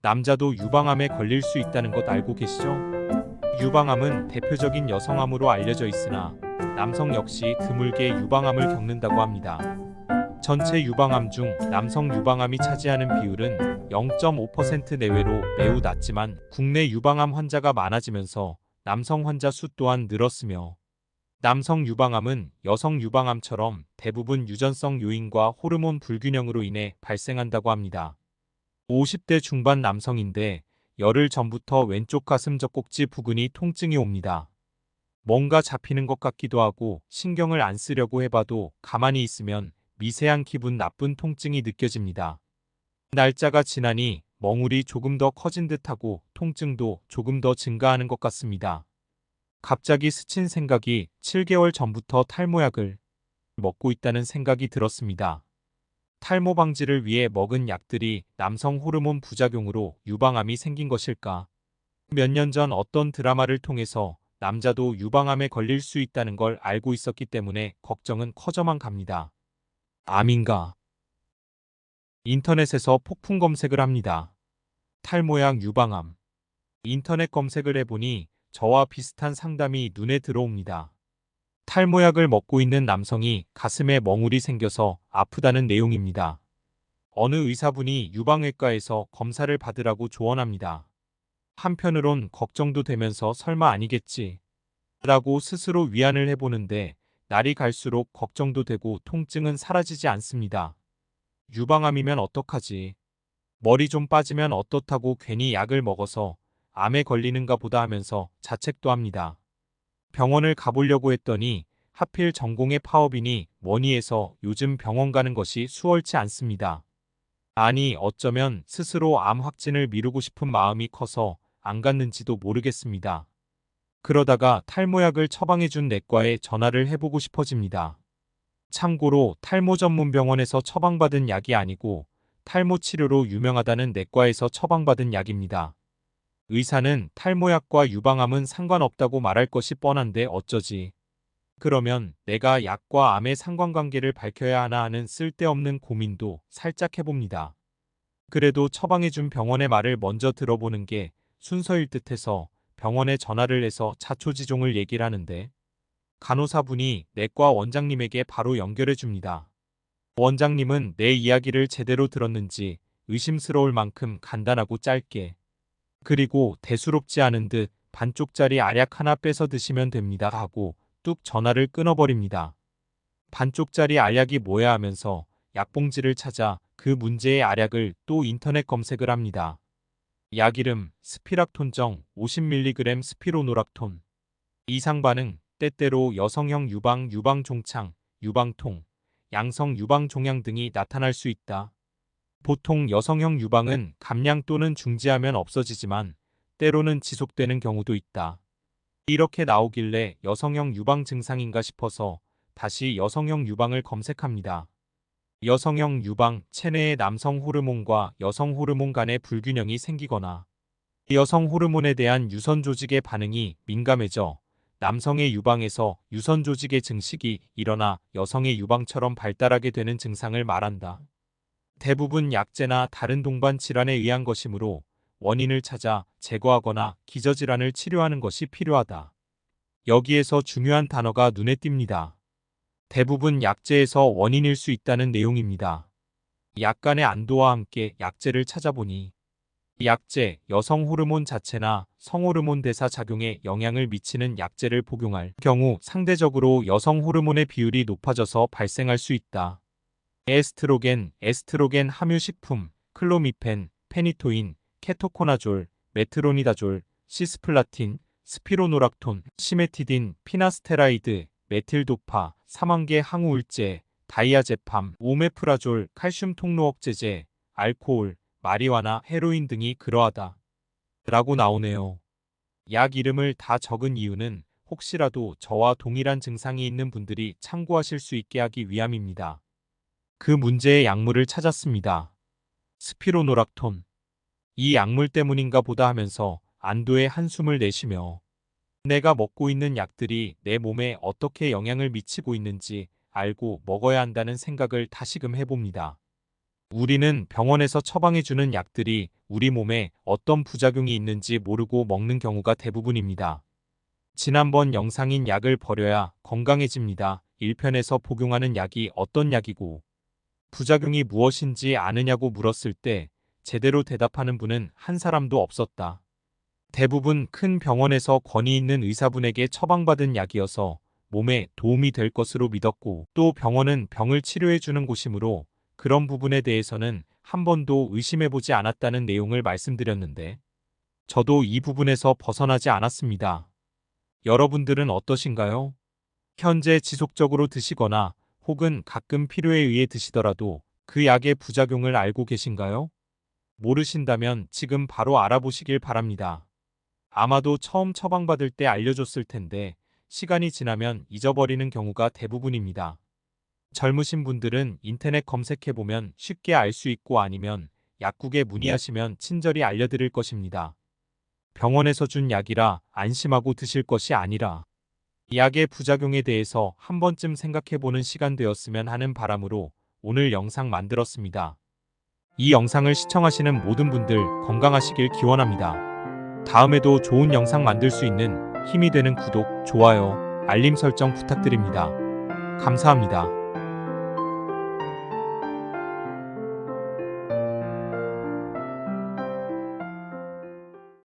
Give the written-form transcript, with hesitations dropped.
남자도 유방암에 걸릴 수 있다는 것 알고 계시죠? 유방암은 대표적인 여성암으로 알려져 있으나 남성 역시 드물게 유방암을 겪는다고 합니다. 전체 유방암 중 남성 유방암이 차지하는 비율은 0.5% 내외로 매우 낮지만 국내 유방암 환자가 많아지면서 남성 환자 수 또한 늘었으며 남성 유방암은 여성 유방암처럼 대부분 유전성 요인과 호르몬 불균형으로 인해 발생한다고 합니다. 50대 중반 남성인데 열흘 전부터 왼쪽 가슴 젖꼭지 부근이 통증이 옵니다. 뭔가 잡히는 것 같기도 하고 신경을 안 쓰려고 해봐도 가만히 있으면 미세한 기분 나쁜 통증이 느껴집니다. 날짜가 지나니 멍울이 조금 더 커진 듯하고 통증도 조금 더 증가하는 것 같습니다. 갑자기 스친 생각이 7개월 전부터 탈모약을 먹고 있다는 생각이 들었습니다. 탈모 방지를 위해 먹은 약들이 남성 호르몬 부작용으로 유방암이 생긴 것일까? 몇 년 전 어떤 드라마를 통해서 남자도 유방암에 걸릴 수 있다는 걸 알고 있었기 때문에 걱정은 커져만 갑니다. 암인가? 인터넷에서 폭풍 검색을 합니다. 탈모약 유방암. 인터넷 검색을 해보니 저와 비슷한 상담이 눈에 들어옵니다. 탈모약을 먹고 있는 남성이 가슴에 멍울이 생겨서 아프다는 내용입니다. 어느 의사분이 유방외과에서 검사를 받으라고 조언합니다. 한편으론 걱정도 되면서 설마 아니겠지 라고 스스로 위안을 해보는데 날이 갈수록 걱정도 되고 통증은 사라지지 않습니다. 유방암이면 어떡하지? 머리 좀 빠지면 어떻다고 괜히 약을 먹어서 암에 걸리는가 보다 하면서 자책도 합니다. 병원을 가보려고 했더니 하필 전공의 파업이니 뭐니 해서 요즘 병원 가는 것이 수월치 않습니다. 아니 어쩌면 스스로 암 확진을 미루고 싶은 마음이 커서 안 갔는지도 모르겠습니다. 그러다가 탈모약을 처방해준 내과에 전화를 해보고 싶어집니다. 참고로 탈모 전문 병원에서 처방받은 약이 아니고 탈모 치료로 유명하다는 내과에서 처방받은 약입니다. 의사는 탈모약과 유방암은 상관없다고 말할 것이 뻔한데 어쩌지. 그러면 내가 약과 암의 상관관계를 밝혀야 하나 하는 쓸데없는 고민도 살짝 해봅니다. 그래도 처방해준 병원의 말을 먼저 들어보는 게 순서일 듯해서 병원에 전화를 해서 자초지종을 얘기를 하는데 간호사분이 내과 원장님에게 바로 연결해 줍니다. 원장님은 내 이야기를 제대로 들었는지 의심스러울 만큼 간단하고 짧게 그리고 대수롭지 않은 듯 반쪽짜리 알약 하나 빼서 드시면 됩니다 하고 뚝 전화를 끊어버립니다. 반쪽짜리 알약이 뭐야 하면서 약봉지를 찾아 그 문제의 알약을 또 인터넷 검색을 합니다. 약 이름 스피락톤정 50mg 스피로노락톤. 이상 반응 때때로 여성형 유방 종창, 유방통, 양성 유방 종양 등이 나타날 수 있다. 보통 여성형 유방은 감량 또는 중지하면 없어지지만 때로는 지속되는 경우도 있다. 이렇게 나오길래 여성형 유방 증상인가 싶어서 다시 여성형 유방을 검색합니다. 여성형 유방, 체내의 남성 호르몬과 여성 호르몬 간의 불균형이 생기거나 여성 호르몬에 대한 유선 조직의 반응이 민감해져 남성의 유방에서 유선 조직의 증식이 일어나 여성의 유방처럼 발달하게 되는 증상을 말한다. 대부분 약제나 다른 동반 질환에 의한 것이므로 원인을 찾아 제거하거나 기저질환을 치료하는 것이 필요하다. 여기에서 중요한 단어가 눈에 띕니다. 대부분 약제에서 원인일 수 있다는 내용입니다. 약간의 안도와 함께 약제를 찾아보니 약제, 여성 호르몬 자체나 성호르몬 대사 작용에 영향을 미치는 약제를 복용할 경우 상대적으로 여성 호르몬의 비율이 높아져서 발생할 수 있다. 에스트로겐 함유 식품, 클로미펜, 페니토인, 케토코나졸, 메트로니다졸, 시스플라틴, 스피로노락톤, 시메티딘, 피나스테라이드, 메틸도파, 삼환계 항우울제, 다이아제팜, 오메프라졸, 칼슘 통로 억제제, 알코올, 마리화나 헤로인 등이 그러하다. 라고 나오네요. 약 이름을 다 적은 이유는 혹시라도 저와 동일한 증상이 있는 분들이 참고하실 수 있게 하기 위함입니다. 그 문제의 약물을 찾았습니다. 스피로노락톤. 이 약물 때문인가 보다 하면서 안도의 한숨을 내쉬며 내가 먹고 있는 약들이 내 몸에 어떻게 영향을 미치고 있는지 알고 먹어야 한다는 생각을 다시금 해봅니다. 우리는 병원에서 처방해주는 약들이 우리 몸에 어떤 부작용이 있는지 모르고 먹는 경우가 대부분입니다. 지난번 영상인 약을 버려야 건강해집니다. 1편에서 복용하는 약이 어떤 약이고 부작용이 무엇인지 아느냐고 물었을 때 제대로 대답하는 분은 한 사람도 없었다. 대부분 큰 병원에서 권위 있는 의사분에게 처방받은 약이어서 몸에 도움이 될 것으로 믿었고, 또 병원은 병을 치료해주는 곳이므로 그런 부분에 대해서는 한 번도 의심해보지 않았다는 내용을 말씀드렸는데, 저도 이 부분에서 벗어나지 않았습니다. 여러분들은 어떠신가요? 현재 지속적으로 드시거나 혹은 가끔 필요에 의해 드시더라도 그 약의 부작용을 알고 계신가요? 모르신다면 지금 바로 알아보시길 바랍니다. 아마도 처음 처방받을 때 알려줬을 텐데 시간이 지나면 잊어버리는 경우가 대부분입니다. 젊으신 분들은 인터넷 검색해보면 쉽게 알 수 있고, 아니면 약국에 문의하시면 친절히 알려드릴 것입니다. 병원에서 준 약이라 안심하고 드실 것이 아니라 약의 부작용에 대해서 한 번쯤 생각해보는 시간 되었으면 하는 바람으로 오늘 영상 만들었습니다. 이 영상을 시청하시는 모든 분들 건강하시길 기원합니다. 다음에도 좋은 영상 만들 수 있는 힘이 되는 구독, 좋아요, 알림 설정 부탁드립니다. 감사합니다.